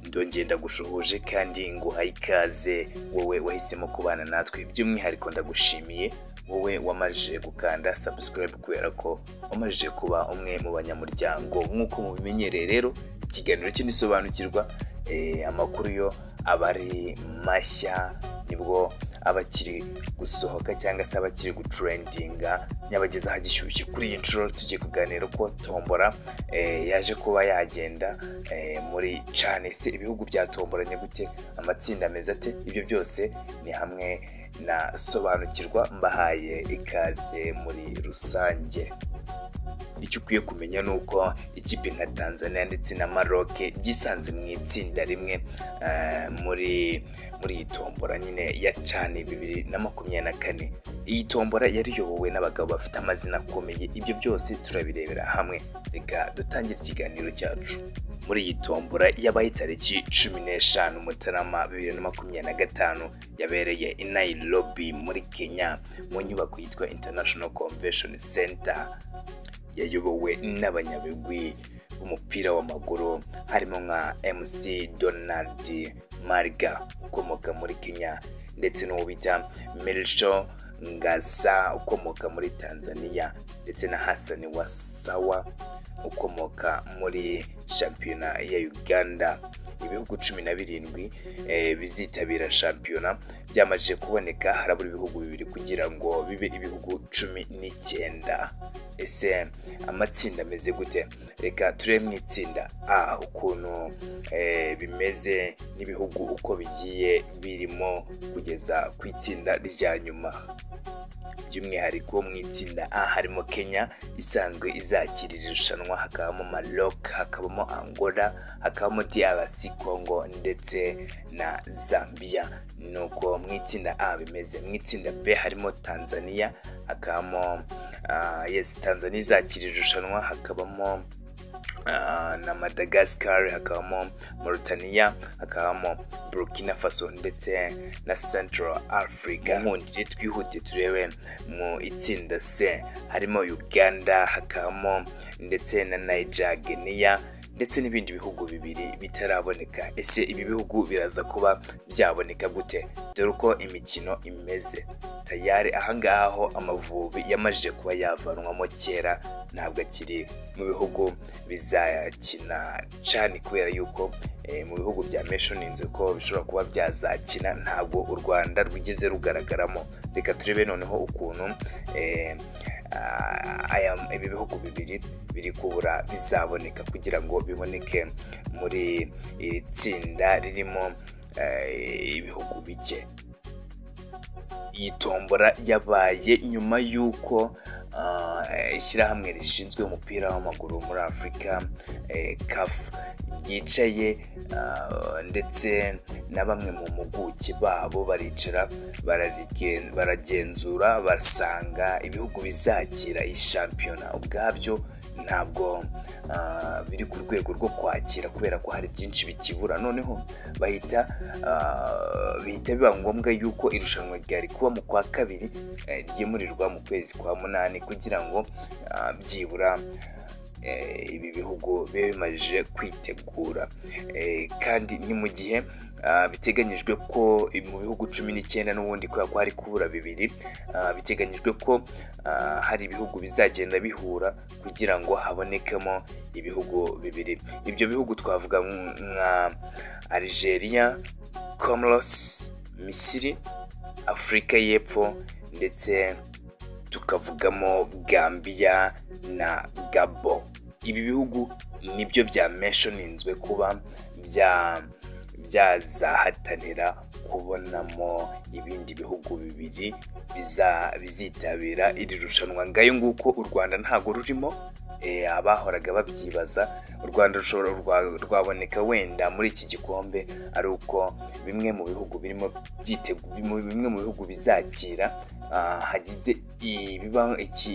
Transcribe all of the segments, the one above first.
ndongeye ndagushuhuje kandi nguhaye ikaze wowe wahisemo kubana natwe, by'umwihariko ndagushimiye wowe wamaje gukanda subscribe kubera ko wamaje kuba umwe mu banyamuryango. Nk'uko mubimenyereye rero ikiganiro cyo nisobanukirwa amakuru yo abari mashya nibwo abakiri gusohoka cyangwa se abakiri gutrendinga nyabageza hagishyushye. Kuri iyi nshuro tugiye kuganira ko tombora yaje kuba yagenda muri cyane se ibihugu byatomboranye gute, amatsinda ameze ate, ibyo byose ni hamwe na sobanukirwa mbahaye ikaze muri rusange. Icyo ukwiye kumenya nuko ikipe nka Tanzania ndetse na Maroc byisanze mu itsinda rimwe muri iyi tombora nyine ya CHAN 2024. Iyi tombora yariyobowe n'abagabo bafite amazina akomeye, ibyo byose turabirebera hamwe. Reka dutangire ikiganiro cyacu. Muri iyi tombora yabaye tariki 15 Mutarama 2025 yabereye i Nairobi muri Kenya mu nyubako yitwa International Convention Center. Yayobowe n'abanyabigwi b'umupira w'amaguru harimo nka MC Donald Mariga ukomoka muri Kenya ndetse n'uwo bita Melcho Ngasa ukomoka muri Tanzania ndetse na Hassan Wasawa ukomoka muri shampiyona ya Uganda. Ibihugu 17 bizitabira shampiyona byamaje kuboneka, harabura ibihugu bibiri kugira ngo bibe ibihugu 19. Ese amatsinda ameze gute? Reka turebe mu itsinda A ukuntu bimeze n'ibihugu uko bigiye birimo kugeza ku itsinda rya nyuma. By'umwihariko mu itsinda A harimo Kenya isanzwe izakira irushanwa, hakabamo Maroc, hakabamo Angola, hakabamo DRC Congo ndetse na Zambia. Nuko mu itsinda A bimeze. Mu itsinda B harimo Tanzania, hakabamo Tanzania izakira irushanwa, hakabamo na Madagascar, hakabamo Mauritania, hakabamo Burkina Faso ndetse na Central Africa. Nkundire twihute turebe mu itsinda C harimo Uganda, hakabamo ndetse na Niger, Guinea ndetse n'ibindi bihugu bibiri bitaraboneka. Ese ibi bihugu biraza kuba byaboneka gute? Dore uko imikino imeze. Tayari ahangaho Amavubi yamaje kuba yavanwamo kera, ntabwo akiri mu bihugu bizakina CHAN kubera yuko mu bihugu bya mentioninze ko bishobora kuba byazakina, ntabwo u Rwanda rwigeze rugaragaramo. Reka turebe noneho ukuntu ibi bihugu bibiri biri kubura bizaboneka kugira ngo biboneke muri iri tsinda ririmo ibihugu bike. Iyi tombora yabaye nyuma y'uko ishyirahamwe rishinzwe umupira w'amaguru muri Afurika CAF yicaye ndetse na bamwe mu mpuguke babo baricara baragenzura basanga ibihugu bizakira iyi shampiyona ubwabyo ntabwo biri ku rwego rwo kwakira kubera ko hari byinshi bikibura. Noneho bahita biba ngombwa yuko irushanwa ryari kuba mu kwa kabiri ryimurirwa mu kwezi kwa 8 kugira ngo byibura ibi bihugu bibe bimaze kwitegura. Kandi ni mu gihe biteganyijwe ko mu bihugu 19 n'ubundi kubera ko hari kubura bibiri, biteganyijwe ko hari ibihugu bizagenda bihura kugira ngo habonekemo ibihugu bibiri. Ibyo bihugu twavuga nka Algeria, Comoros, Misiri, Afurika y'Epfo ndetse tukavugamo Gambia na Gabon. Ibi bihugu nibyo bya mentioninzwe kuba byazahatanira kubonamo ibindi bihugu bibiri bizitabira iri rushanwa. Ngayo nguko u Rwanda ntago rurimo. Abahoraga babyibaza u Rwanda rwaboneka wenda muri iki gikombe ari uko bimwe mu bihugu birimo bimwe mu bihugu bizakira hagize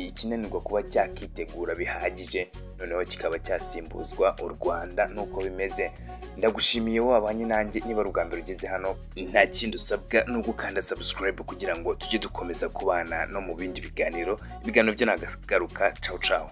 ikinanirwa kuba cyakitegura bihagije, noneho kikaba cyasimbuzwa u Rwanda. Nuko bimeze. Ndagushimiye wabanye nanjye. Niba rugambira ugeze hano, nta kindi usabwa no gukanda subscribe kugira ngo tujye dukomeza kubana no mu bindi biganiro byo nagaruka. Ciao ciao.